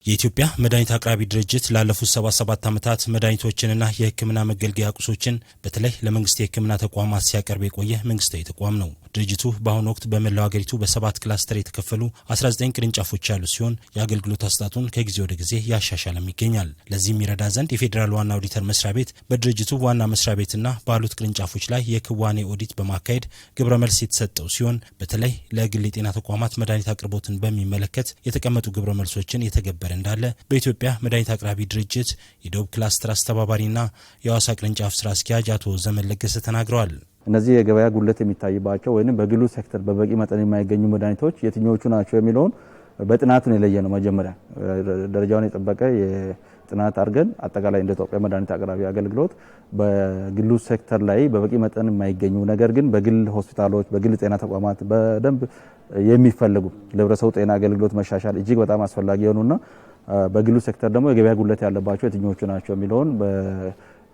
የኢትዮጵያ መድኃኒት አቅራቢ ድርጅት ላለፉት 77 ዓመታት መድኃኒቶችንና የሕክምና መገልገያ ቁሶችን በተለይ ለመንግስት የሕክምና ተቋማት ሲያቀርብ የቆየ መንግስታዊ ተቋም ነው። ድርጅቱ በአሁኑ ወቅት በመላው ሀገሪቱ በ7 ክላስተር የተከፈሉ 19 ቅርንጫፎች ያሉ ሲሆን የአገልግሎት አሰጣጡን ከጊዜ ወደ ጊዜ ያሻሻለም ይገኛል። ለዚህም ይረዳ ዘንድ የፌዴራል ዋና ኦዲተር መስሪያ ቤት በድርጅቱ ዋና መስሪያ ቤትና ባሉት ቅርንጫፎች ላይ የክዋኔ ኦዲት በማካሄድ ግብረ መልስ የተሰጠው ሲሆን በተለይ ለግል የጤና ተቋማት መድኃኒት አቅርቦትን በሚመለከት የተቀመጡ ግብረ መልሶችን የተገበረ እንዳለ በኢትዮጵያ መድኃኒት አቅራቢ ድርጅት የደቡብ ክላስተር አስተባባሪና የሐዋሳ ቅርንጫፍ ስራ አስኪያጅ አቶ ዘመን ለገሰ ተናግረዋል። እነዚህ የገበያ ጉድለት የሚታይባቸው ወይንም በግሉ ሴክተር በበቂ መጠን የማይገኙ መድኃኒቶች የትኞቹ ናቸው የሚለውን በጥናት ነው የለየነው። መጀመሪያ ደረጃውን የጠበቀ የጥናት አድርገን አጠቃላይ እንደ ኢትዮጵያ መድኃኒት አቅራቢ አገልግሎት በግሉ ሴክተር ላይ በበቂ መጠን የማይገኙ ነገር ግን በግል ሆስፒታሎች፣ በግል ጤና ተቋማት በደንብ የሚፈልጉ ለህብረተሰቡ ጤና አገልግሎት መሻሻል እጅግ በጣም አስፈላጊ የሆኑና በግሉ ሴክተር ደግሞ የገበያ ጉድለት ያለባቸው የትኞቹ ናቸው የሚለውን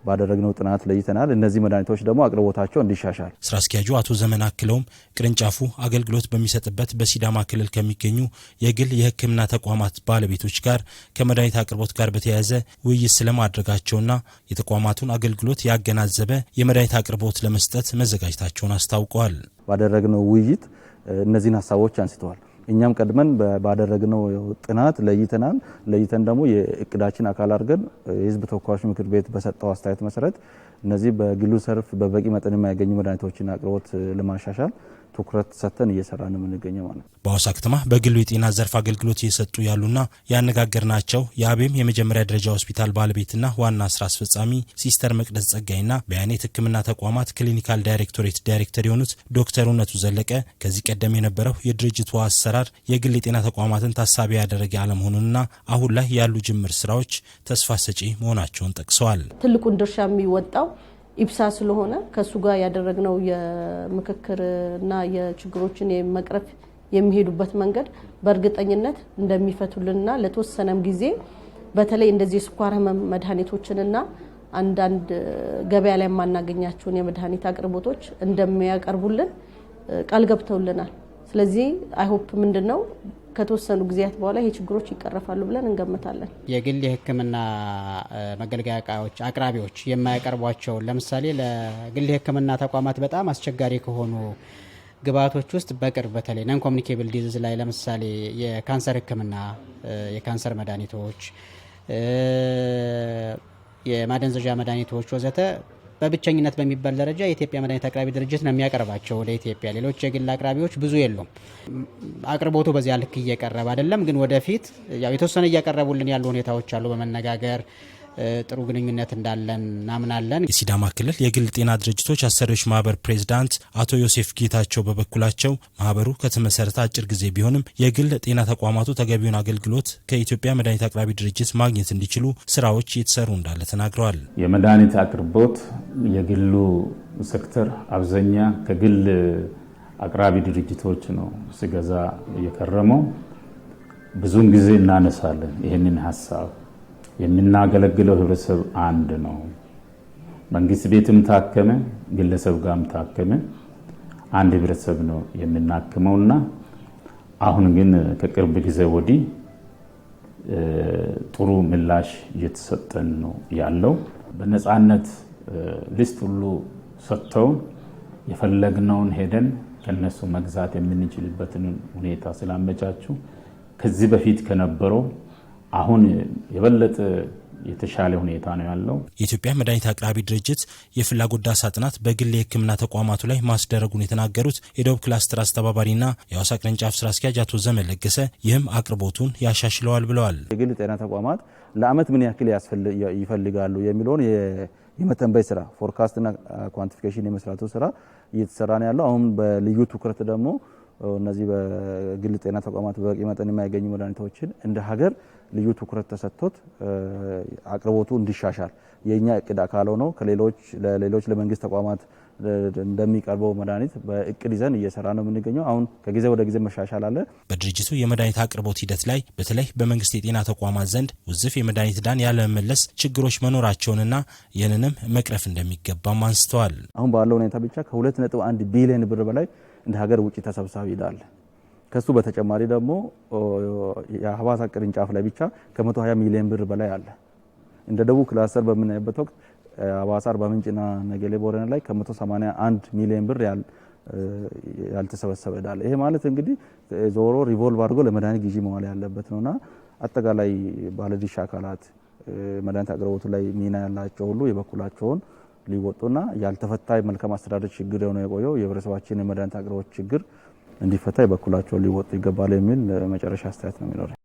ባደረግነው ጥናት ለይተናል። እነዚህ መድኃኒቶች ደግሞ አቅርቦታቸው እንዲሻሻል ስራ አስኪያጁ አቶ ዘመን አክለውም ቅርንጫፉ አገልግሎት በሚሰጥበት በሲዳማ ክልል ከሚገኙ የግል የሕክምና ተቋማት ባለቤቶች ጋር ከመድኃኒት አቅርቦት ጋር በተያያዘ ውይይት ስለማድረጋቸውና የተቋማቱን አገልግሎት ያገናዘበ የመድኃኒት አቅርቦት ለመስጠት መዘጋጀታቸውን አስታውቀዋል። ባደረግነው ውይይት እነዚህን ሀሳቦች አንስተዋል። እኛም ቀድመን ባደረግነው ጥናት ለይተን ደግሞ የእቅዳችን አካል አድርገን የህዝብ ተወካዮች ምክር ቤት በሰጠው አስተያየት መሰረት እነዚህ በግሉ ዘርፍ በበቂ መጠን የማይገኙ መድኃኒቶችን አቅርቦት ለማሻሻል ትኩረት ሰጥተን እየሰራን ነው የምንገኘው ማለት ነው። በሐዋሳ ከተማ በግሉ የጤና ዘርፍ አገልግሎት እየሰጡ ያሉና ያነጋገርናቸው የአቤም የመጀመሪያ ደረጃ ሆስፒታል ባለቤትና ዋና ስራ አስፈጻሚ ሲስተር መቅደስ ጸጋይና በያኔት ሕክምና ተቋማት ክሊኒካል ዳይሬክቶሬት ዳይሬክተር የሆኑት ዶክተር እውነቱ ዘለቀ ከዚህ ቀደም የነበረው የድርጅቱ አሰራር የግል የጤና ተቋማትን ታሳቢ ያደረገ አለመሆኑንና አሁን ላይ ያሉ ጅምር ስራዎች ተስፋ ሰጪ መሆናቸውን ጠቅሰዋል። ትልቁን ድርሻ የሚወጣው ኢብሳ ስለሆነ ከሱ ጋር ያደረግነው የምክክርና የችግሮችን የመቅረፍ የሚሄዱበት መንገድ በእርግጠኝነት እንደሚፈቱልንና ለተወሰነም ጊዜ በተለይ እንደዚህ ስኳር ህመም መድኃኒቶችንና አንዳንድ ገበያ ላይ የማናገኛቸውን የመድኃኒት አቅርቦቶች እንደሚያቀርቡልን ቃል ገብተውልናል። ስለዚህ አይሆፕ ምንድነው ከተወሰኑ ጊዜያት በኋላ ይሄ ችግሮች ይቀርፋሉ ብለን እንገምታለን። የግል የሕክምና መገልገያ እቃዎች አቅራቢዎች የማያቀርቧቸው ለምሳሌ ለግል የሕክምና ተቋማት በጣም አስቸጋሪ ከሆኑ ግብአቶች ውስጥ በቅርብ በተለይ ነን ኮሚኒኬብል ዲዚዝ ላይ ለምሳሌ የካንሰር ሕክምና፣ የካንሰር መድኃኒቶች፣ የማደንዘዣ መድኃኒቶች ወዘተ በብቸኝነት በሚባል ደረጃ የኢትዮጵያ መድኃኒት አቅራቢ ድርጅት ነው የሚያቀርባቸው ወደ ኢትዮጵያ። ሌሎች የግል አቅራቢዎች ብዙ የሉም። አቅርቦቱ በዚያ ልክ እየቀረበ አይደለም፣ ግን ወደፊት ያው የተወሰነ እያቀረቡልን ያሉ ሁኔታዎች አሉ። በመነጋገር ጥሩ ግንኙነት እንዳለን እናምናለን። የሲዳማ ክልል የግል ጤና ድርጅቶች አሰሪዎች ማህበር ፕሬዝዳንት አቶ ዮሴፍ ጌታቸው በበኩላቸው ማህበሩ ከተመሰረተ አጭር ጊዜ ቢሆንም የግል ጤና ተቋማቱ ተገቢውን አገልግሎት ከኢትዮጵያ መድኃኒት አቅራቢ ድርጅት ማግኘት እንዲችሉ ስራዎች እየተሰሩ እንዳለ ተናግረዋል። የመድኃኒት አቅርቦት የግሉ ሴክተር አብዛኛ ከግል አቅራቢ ድርጅቶች ነው ሲገዛ እየከረመው። ብዙውን ጊዜ እናነሳለን ይህንን ሀሳብ። የምናገለግለው ህብረተሰብ አንድ ነው። መንግስት ቤትም ታከመ፣ ግለሰብ ጋርም ታከመ አንድ ህብረተሰብ ነው የምናክመውና አሁን ግን ከቅርብ ጊዜ ወዲህ ጥሩ ምላሽ እየተሰጠን ነው ያለው። በነፃነት ሊስት ሁሉ ሰጥተው የፈለግነውን ሄደን ከነሱ መግዛት የምንችልበትን ሁኔታ ስላመቻቹ ከዚህ በፊት ከነበረው አሁን የበለጠ የተሻለ ሁኔታ ነው ያለው። የኢትዮጵያ መድኃኒት አቅራቢ ድርጅት የፍላጎት ዳሰሳ ጥናት በግል የሕክምና ተቋማቱ ላይ ማስደረጉን የተናገሩት የደቡብ ክላስተር አስተባባሪና የሐዋሳ ቅርንጫፍ ስራ አስኪያጅ አቶ ዘመን ለገሰ ይህም አቅርቦቱን ያሻሽለዋል ብለዋል። የግል ጤና ተቋማት ለአመት ምን ያክል ይፈልጋሉ የሚለውን የመተንበይ ስራ ፎርካስትና ኳንቲፊኬሽን የመስራቱ ስራ እየተሰራ ነው ያለው። አሁን በልዩ ትኩረት ደግሞ እነዚህ በግል ጤና ተቋማት በበቂ መጠን የማይገኙ መድኃኒቶችን እንደ ሀገር ልዩ ትኩረት ተሰጥቶት አቅርቦቱ እንዲሻሻል የኛ እቅድ አካል ሆኖ ለሌሎች ለመንግስት ተቋማት እንደሚቀርበው መድኃኒት በእቅድ ይዘን እየሰራ ነው የምንገኘው። አሁን ከጊዜ ወደ ጊዜ መሻሻል አለ። በድርጅቱ የመድኃኒት አቅርቦት ሂደት ላይ በተለይ በመንግስት የጤና ተቋማት ዘንድ ውዝፍ የመድኃኒት ዕዳን ያለመመለስ ችግሮች መኖራቸውንና ይህንንም መቅረፍ እንደሚገባም አንስተዋል። አሁን ባለው ሁኔታ ብቻ ከ2.1 ቢሊዮን ብር በላይ እንደ ሀገር ውጪ ተሰብሳቢ ዕዳ አለ። ከሱ በተጨማሪ ደግሞ የሐዋሳ ቅርንጫፍ ላይ ብቻ ከ120 ሚሊዮን ብር በላይ አለ። እንደ ደቡብ ክላስተር በምናይበት ወቅት ሐዋሳ፣ አርባ ምንጭና ነገሌ ቦረና ላይ ከ181 ሚሊዮን ብር ያልተሰበሰበ ዳለ። ይሄ ማለት እንግዲህ ዞሮ ሪቮልቭ አድርጎ ለመድኃኒት ግዢ መዋል ያለበት ነውና አጠቃላይ ባለድርሻ አካላት መድኃኒት አቅርቦቱ ላይ ሚና ያላቸው ሁሉ የበኩላቸውን ሊወጡና ያልተፈታ መልካም አስተዳደር ችግር የሆነ የቆየው የህብረተሰባችን የመድኃኒት አቅርቦት ችግር እንዲፈታ የበኩላቸውን ሊወጡ ይገባል የሚል መጨረሻ አስተያየት ነው የሚኖረው።